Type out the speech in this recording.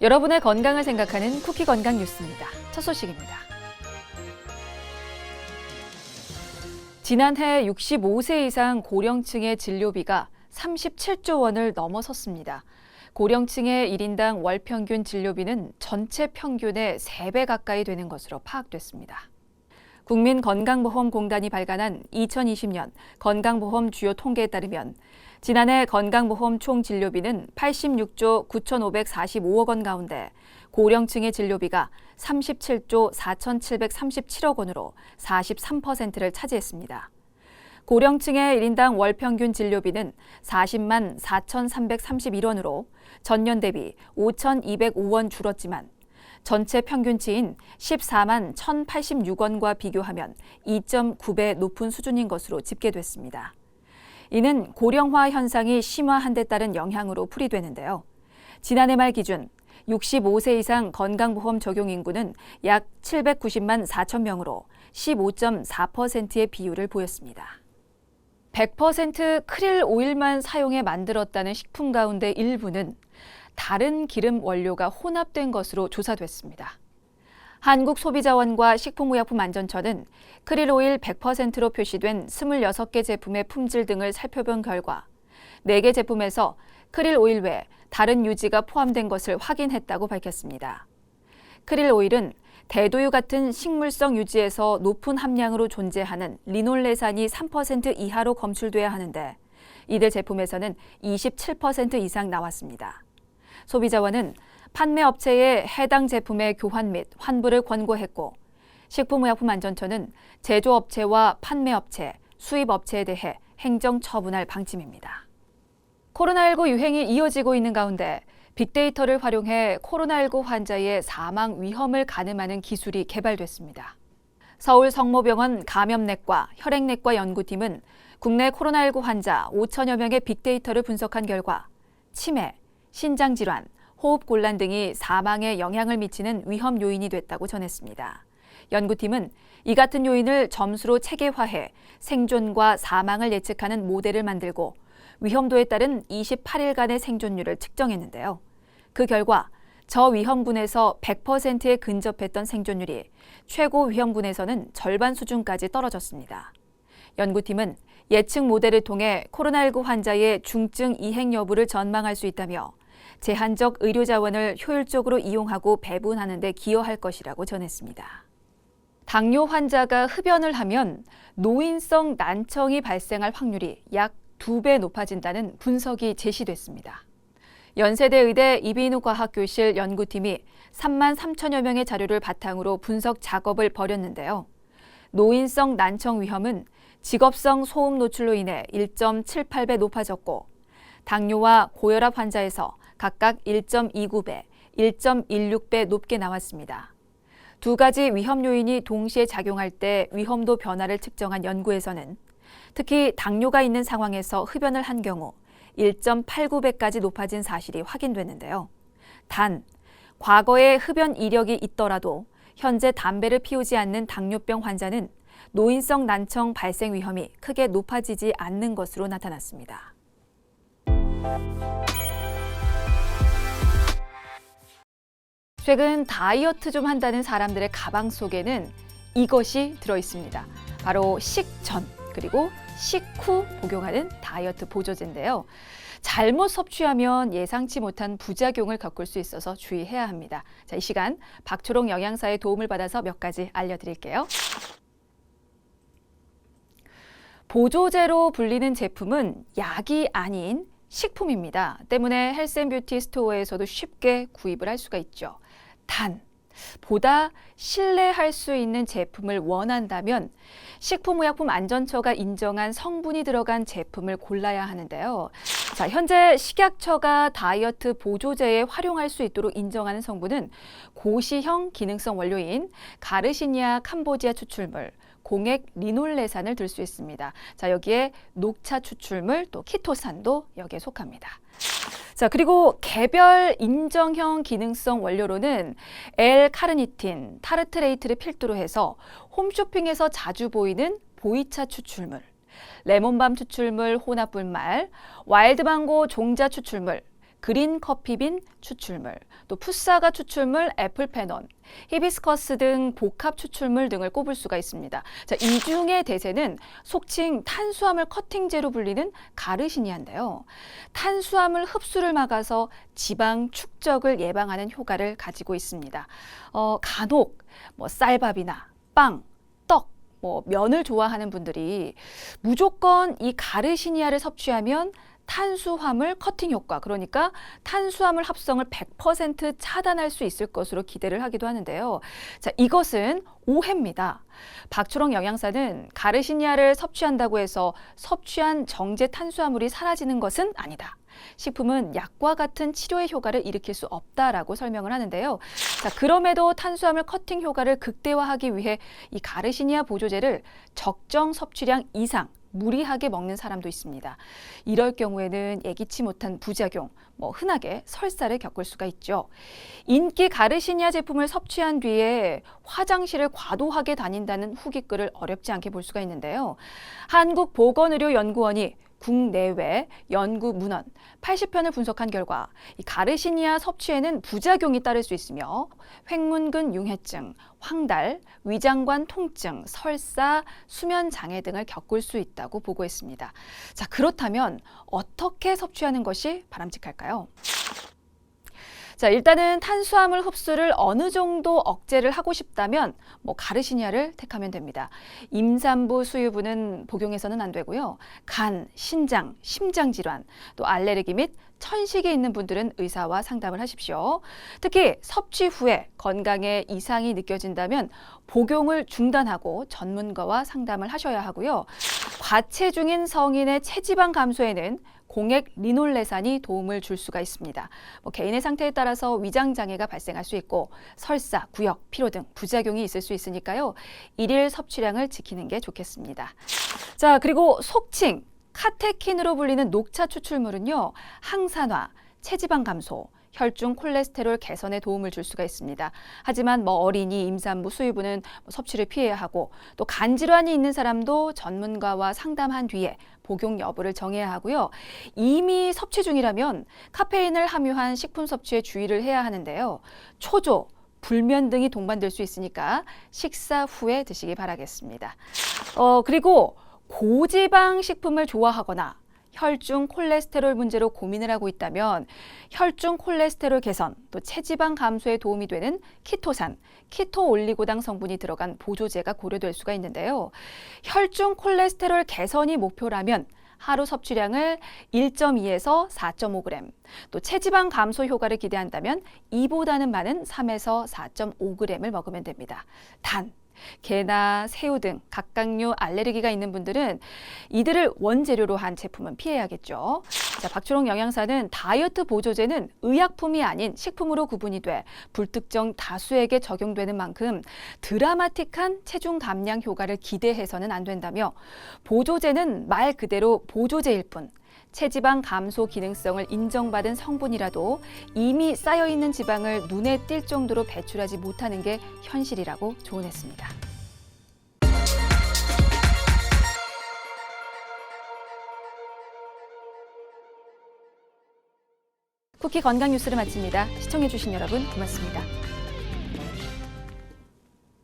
여러분의 건강을 생각하는 쿠키 건강 뉴스입니다. 첫 소식입니다. 지난해 65세 이상 고령층의 진료비가 37조 원을 넘어섰습니다. 고령층의 1인당 월 평균 진료비는 전체 평균의 3배 가까이 되는 것으로 파악됐습니다. 국민건강보험공단이 발간한 2020년 건강보험 주요 통계에 따르면 지난해 건강보험 총 진료비는 86조 9,545억 원 가운데 고령층의 진료비가 37조 4,737억 원으로 43%를 차지했습니다. 고령층의 1인당 월 평균 진료비는 40만 4,331원으로 전년 대비 5,205원 줄었지만 전체 평균치인 14만 1,086원과 비교하면 2.9배 높은 수준인 것으로 집계됐습니다. 이는 고령화 현상이 심화한 데 따른 영향으로 풀이되는데요. 지난해 말 기준 65세 이상 건강보험 적용 인구는 약 790만 4천 명으로 15.4%의 비율을 보였습니다. 100% 크릴 오일만 사용해 만들었다는 식품 가운데 일부는 다른 기름 원료가 혼합된 것으로 조사됐습니다. 한국소비자원과 식품의약품안전처는 크릴 오일 100%로 표시된 26개 제품의 품질 등을 살펴본 결과 4개 제품에서 크릴 오일 외 다른 유지가 포함된 것을 확인했다고 밝혔습니다. 크릴 오일은 대두유 같은 식물성 유지에서 높은 함량으로 존재하는 리놀레산이 3% 이하로 검출돼야 하는데 이들 제품에서는 27% 이상 나왔습니다. 소비자원은 판매업체에 해당 제품의 교환 및 환불을 권고했고 식품의약품안전처는 제조업체와 판매업체, 수입업체에 대해 행정처분할 방침입니다. 코로나19 유행이 이어지고 있는 가운데 빅데이터를 활용해 코로나19 환자의 사망 위험을 가늠하는 기술이 개발됐습니다. 서울 성모병원 감염내과, 혈액내과 연구팀은 국내 코로나19 환자 5천여 명의 빅데이터를 분석한 결과 치매, 신장질환, 호흡곤란 등이 사망에 영향을 미치는 위험 요인이 됐다고 전했습니다. 연구팀은 이 같은 요인을 점수로 체계화해 생존과 사망을 예측하는 모델을 만들고 위험도에 따른 28일간의 생존율을 측정했는데요. 그 결과 저위험군에서 100%에 근접했던 생존율이 최고 위험군에서는 절반 수준까지 떨어졌습니다. 연구팀은 예측 모델을 통해 코로나19 환자의 중증 이행 여부를 전망할 수 있다며 제한적 의료 자원을 효율적으로 이용하고 배분하는 데 기여할 것이라고 전했습니다. 당뇨 환자가 흡연을 하면 노인성 난청이 발생할 확률이 약 2배 높아진다는 분석이 제시됐습니다. 연세대 의대 이비인후과학교실 연구팀이 3만 3천여 명의 자료를 바탕으로 분석 작업을 벌였는데요. 노인성 난청 위험은 직업성 소음 노출로 인해 1.78배 높아졌고 당뇨와 고혈압 환자에서 각각 1.29배, 1.16배 높게 나왔습니다. 두 가지 위험 요인이 동시에 작용할 때 위험도 변화를 측정한 연구에서는 특히 당뇨가 있는 상황에서 흡연을 한 경우 1.89배까지 높아진 사실이 확인됐는데요. 단, 과거에 흡연 이력이 있더라도 현재 담배를 피우지 않는 당뇨병 환자는 노인성 난청 발생 위험이 크게 높아지지 않는 것으로 나타났습니다. 최근 다이어트 좀 한다는 사람들의 가방 속에는 이것이 들어있습니다. 바로 식전 그리고 식후 복용하는 다이어트 보조제인데요. 잘못 섭취하면 예상치 못한 부작용을 겪을 수 있어서 주의해야 합니다. 자, 이 시간 박초롱 영양사의 도움을 받아서 몇 가지 알려드릴게요. 보조제로 불리는 제품은 약이 아닌 식품입니다. 때문에 헬스앤뷰티 스토어에서도 쉽게 구입을 할 수가 있죠. 단, 보다 신뢰할 수 있는 제품을 원한다면 식품의약품안전처가 인정한 성분이 들어간 제품을 골라야 하는데요. 자, 현재 식약처가 다이어트 보조제에 활용할 수 있도록 인정하는 성분은 고시형 기능성 원료인 가르시니아 캄보지아 추출물, 공액 리놀레산을 들 수 있습니다. 자, 여기에 녹차 추출물 또 키토산도 여기에 속합니다. 자, 그리고 개별 인정형 기능성 원료로는 L-카르니틴, 타르트레이트를 필두로 해서 홈쇼핑에서 자주 보이는 보이차 추출물, 레몬밤 추출물 혼합불말, 와일드망고 종자 추출물, 그린 커피빈 추출물, 또 풋사과 추출물 애플페논, 히비스커스 등 복합 추출물 등을 꼽을 수가 있습니다. 자, 이 중에 대세는 속칭 탄수화물 커팅제로 불리는 가르시니아인데요. 탄수화물 흡수를 막아서 지방 축적을 예방하는 효과를 가지고 있습니다. 간혹 쌀밥이나 빵, 떡, 면을 좋아하는 분들이 무조건 이 가르시니아를 섭취하면 탄수화물 커팅 효과, 그러니까 탄수화물 합성을 100% 차단할 수 있을 것으로 기대를 하기도 하는데요. 자, 이것은 오해입니다. 박초롱 영양사는 가르시니아를 섭취한다고 해서 섭취한 정제 탄수화물이 사라지는 것은 아니다. 식품은 약과 같은 치료의 효과를 일으킬 수 없다라고 설명을 하는데요. 자, 그럼에도 탄수화물 커팅 효과를 극대화하기 위해 이 가르시니아 보조제를 적정 섭취량 이상 무리하게 먹는 사람도 있습니다. 이럴 경우에는 예기치 못한 부작용, 흔하게 설사를 겪을 수가 있죠. 인기 가르시니아 제품을 섭취한 뒤에 화장실을 과도하게 다닌다는 후기글을 어렵지 않게 볼 수가 있는데요. 한국보건의료연구원이 국내외 연구 문헌 80편을 분석한 결과 이 가르시니아 섭취에는 부작용이 따를 수 있으며 횡문근 융해증, 황달, 위장관 통증, 설사, 수면 장애 등을 겪을 수 있다고 보고했습니다. 자, 그렇다면 어떻게 섭취하는 것이 바람직할까요? 자, 일단은 탄수화물 흡수를 어느 정도 억제를 하고 싶다면 가르시니아를 택하면 됩니다. 임산부, 수유부는 복용해서는 안 되고요. 간, 신장, 심장 질환, 또 알레르기 및 천식이 있는 분들은 의사와 상담을 하십시오. 특히 섭취 후에 건강에 이상이 느껴진다면 복용을 중단하고 전문가와 상담을 하셔야 하고요. 과체중인 성인의 체지방 감소에는 공액 리놀레산이 도움을 줄 수가 있습니다. 개인의 상태에 따라서 위장 장애가 발생할 수 있고 설사, 구역, 피로 등 부작용이 있을 수 있으니까요. 일일 섭취량을 지키는 게 좋겠습니다. 자, 그리고 속칭 카테킨으로 불리는 녹차 추출물은요. 항산화, 체지방 감소, 혈중 콜레스테롤 개선에 도움을 줄 수가 있습니다. 하지만 어린이, 임산부, 수유부는 섭취를 피해야 하고 또 간 질환이 있는 사람도 전문가와 상담한 뒤에 복용 여부를 정해야 하고요. 이미 섭취 중이라면 카페인을 함유한 식품 섭취에 주의를 해야 하는데요. 초조, 불면 등이 동반될 수 있으니까 식사 후에 드시기 바라겠습니다. 그리고 고지방 식품을 좋아하거나 혈중 콜레스테롤 문제로 고민을 하고 있다면 혈중 콜레스테롤 개선, 또 체지방 감소에 도움이 되는 키토산, 키토올리고당 성분이 들어간 보조제가 고려될 수가 있는데요. 혈중 콜레스테롤 개선이 목표라면 하루 섭취량을 1.2에서 4.5g, 또 체지방 감소 효과를 기대한다면 이보다는 많은 3에서 4.5g을 먹으면 됩니다. 단, 게나 새우 등 각각류 알레르기가 있는 분들은 이들을 원재료로 한 제품은 피해야겠죠. 자, 박초롱 영양사는 다이어트 보조제는 의약품이 아닌 식품으로 구분이 돼 불특정 다수에게 적용되는 만큼 드라마틱한 체중 감량 효과를 기대해서는 안 된다며 보조제는 말 그대로 보조제일 뿐 체지방 감소 기능성을 인정받은 성분이라도 이미 쌓여있는 지방을 눈에 띌 정도로 배출하지 못하는 게 현실이라고 조언했습니다. 쿠키 건강 뉴스를 마칩니다. 시청해주신 여러분 고맙습니다.